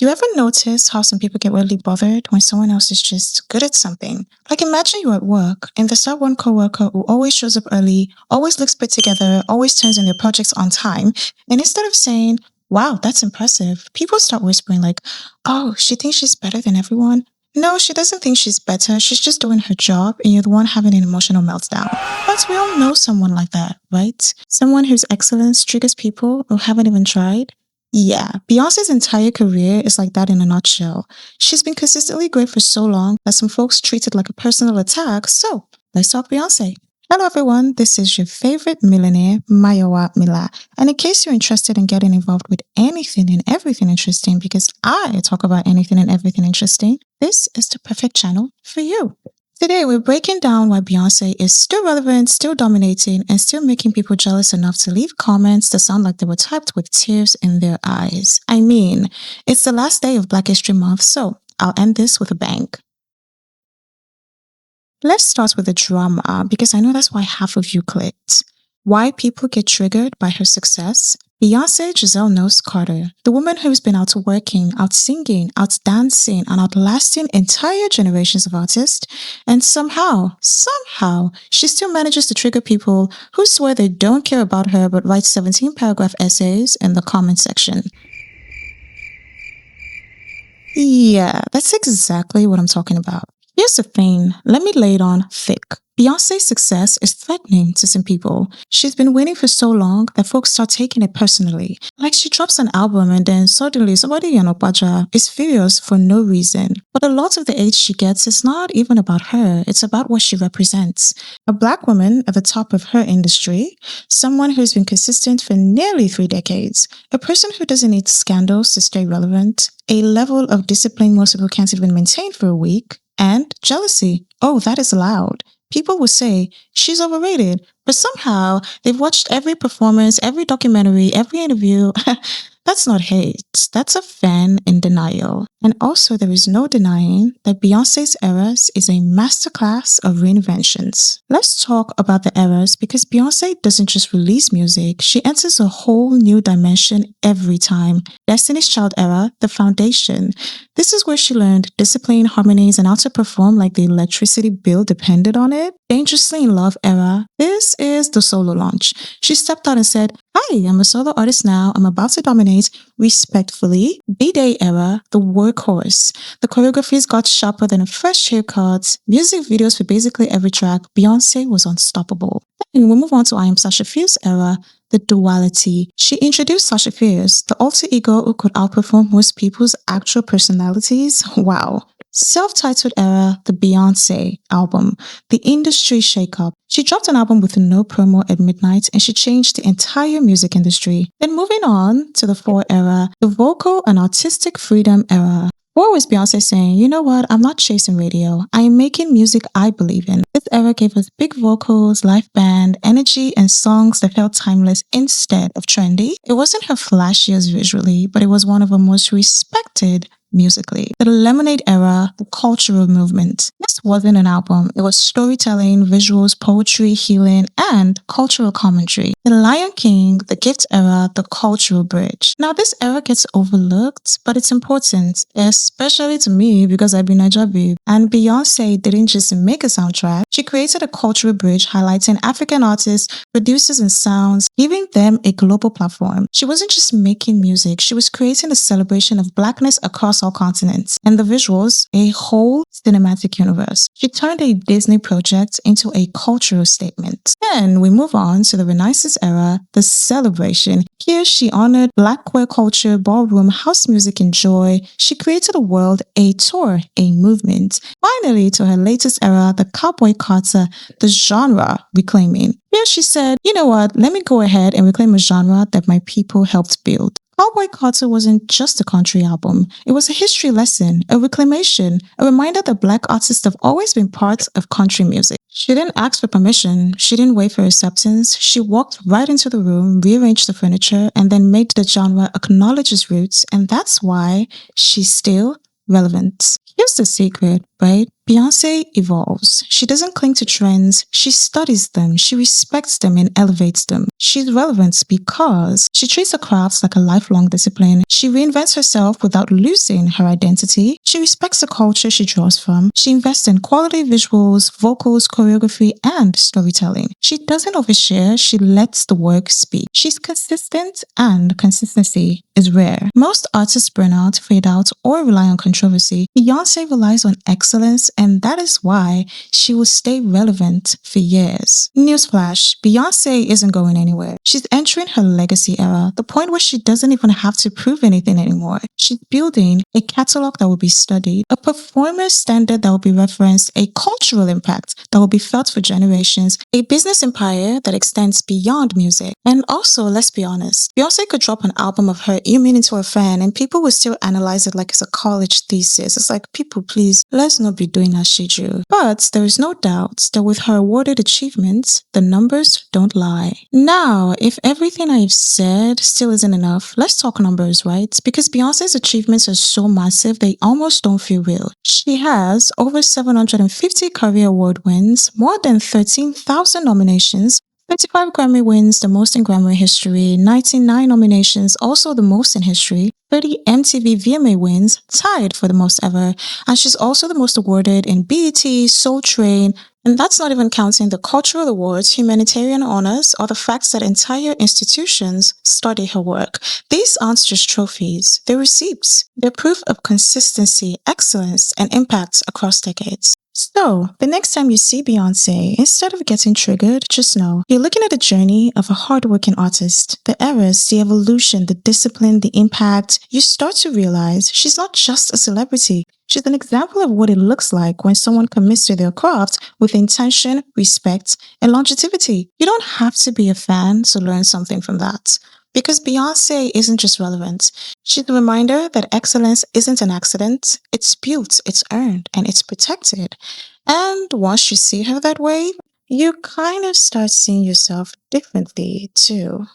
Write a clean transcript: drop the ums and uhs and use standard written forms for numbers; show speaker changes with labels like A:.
A: You ever notice how some people get really bothered when someone else is just good at something? Like imagine you're at work and there's that one coworker who always shows up early, always looks put together, always turns in their projects on time. And instead of saying, wow, that's impressive, people start whispering like, oh, she thinks she's better than everyone. No, she doesn't think she's better. She's just doing her job and you're the one having an emotional meltdown. But we all know someone like that, right? Someone whose excellence triggers people who haven't even tried. Yeah, Beyonce's entire career is like that in a nutshell. She's been consistently great for so long that some folks treat it like a personal attack. So let's talk Beyonce. Hello everyone, this is your favorite millionaire, Mayowa Mila. And in case you're interested in getting involved with anything and everything interesting, because I talk about anything and everything interesting, this is the perfect channel for you. Today, we're breaking down why Beyonce is still relevant, still dominating, and still making people jealous enough to leave comments that sound like they were typed with tears in their eyes. I mean, it's the last day of Black History Month, so I'll end this with a bang. Let's start with the drama, because I know that's why half of you clicked. Why people get triggered by her success? Beyonce Giselle Knowles Carter, the woman who's been out working, out singing, out dancing, and outlasting entire generations of artists, and somehow, she still manages to trigger people who swear they don't care about her but write 17-paragraph essays in the comment section. Yeah, that's exactly what I'm talking about. Here's the thing, let me lay it on thick. Beyonce's success is threatening to some people. She's been winning for so long that folks start taking it personally. Like she drops an album and then suddenly somebody in Okpaja is furious for no reason. But a lot of the hate she gets is not even about her, it's about what she represents. A Black woman at the top of her industry, someone who's been consistent for nearly 3 decades, a person who doesn't need scandals to stay relevant, a level of discipline most people can't even maintain for a week, and jealousy. Oh, that is loud. People will say, she's overrated, but somehow they've watched every performance, every documentary, every interview. That's not hate, that's a fan in denial. And also there is no denying that Beyonce's eras is a masterclass of reinventions. Let's talk about the eras because Beyonce doesn't just release music, she enters a whole new dimension every time. Destiny's Child era, the foundation. This is where she learned discipline, harmonies, and how to perform like the electricity bill depended on it. Dangerously in Love era, this is the solo launch. She stepped out and said, hi, I'm a solo artist now, I'm about to dominate respectfully. B-Day era, the workhorse. The choreographies got sharper than a fresh haircut, music videos for basically every track. Beyonce was unstoppable. Then we move on to I Am Sasha Fierce era, the duality. She introduced Sasha Fierce, the alter ego who could outperform most people's actual personalities. Wow. Self-titled era, the Beyonce album, the industry shakeup. She dropped an album with no promo at midnight and she changed the entire music industry. Then moving on to the 4 era, the vocal and artistic freedom era. What was Beyonce saying? You know what? I'm not chasing radio. I am making music I believe in. This era gave us big vocals, live band, energy, and songs that felt timeless instead of trendy. It wasn't her flashiest visually, but it was one of her most respected musically. The Lemonade era, the cultural movement. This wasn't an album. It was storytelling, visuals, poetry, healing, and cultural commentary. The Lion King, the Gift era, the cultural bridge. Now this era gets overlooked, but it's important, especially to me because I've been Naija babe. And Beyonce didn't just make a soundtrack. She created a cultural bridge highlighting African artists, producers, and sounds, giving them a global platform. She wasn't just making music, she was creating a celebration of Blackness across all continents. And the visuals, a whole cinematic universe. She turned a Disney project into a cultural statement. Then we move on to the Renaissance era, the celebration. Here she honored Black queer culture, ballroom, house music, and joy. She created a world, a tour, a movement. Finally, to her latest era, the Cowboy Carter, the genre reclaiming. Here she said, you know what, let me go ahead and reclaim a genre that my people helped build. Cowboy Carter wasn't just a country album. It was a history lesson, a reclamation, a reminder that Black artists have always been part of country music. She didn't ask for permission. She didn't wait for acceptance. She walked right into the room, rearranged the furniture, and then made the genre acknowledge its roots. And that's why she's still relevant. Here's the secret. right? Beyonce evolves. She doesn't cling to trends. She studies them. She respects them and elevates them. She's relevant because she treats her crafts like a lifelong discipline. She reinvents herself without losing her identity. She respects the culture she draws from. She invests in quality visuals, vocals, choreography, and storytelling. She doesn't overshare. She lets the work speak. She's consistent, and consistency is rare. Most artists burn out, fade out, or rely on controversy. Beyonce relies on excellence, and that is why she will stay relevant for years. Newsflash, Beyonce isn't going anywhere. She's entering her legacy era, the point where she doesn't even have to prove anything anymore. She's building a catalog that will be studied, a performance standard that will be referenced, a cultural impact that will be felt for generations, a business empire that extends beyond music. And also, let's be honest, Beyonce could drop an album of her You Mean It to a Fan and people will still analyze it like it's a college thesis. It's like, people, please, let's not be doing as she do. But there is no doubt that with her awarded achievements, the numbers don't lie. Now, if everything I've said still isn't enough, let's talk numbers, right? Because Beyonce's achievements are so massive, they almost don't feel real. She has over 750 career award wins, more than 13,000 nominations, 35 Grammy wins, the most in Grammy history, 99 nominations, also the most in history, 30 MTV VMA wins, tied for the most ever, and she's also the most awarded in BET, Soul Train, and that's not even counting the cultural awards, humanitarian honors, or the fact that entire institutions study her work. These aren't just trophies, they're receipts. They're proof of consistency, excellence, and impact across decades. So, the next time you see Beyonce, instead of getting triggered, just know you're looking at the journey of a hardworking artist, the eras, the evolution, the discipline, the impact. You start to realize she's not just a celebrity. She's an example of what it looks like when someone commits to their craft with intention, respect, and longevity. You don't have to be a fan to learn something from that. Because Beyonce isn't just relevant. She's a reminder that excellence isn't an accident. It's built, it's earned, and it's protected. And once you see her that way, you kind of start seeing yourself differently too.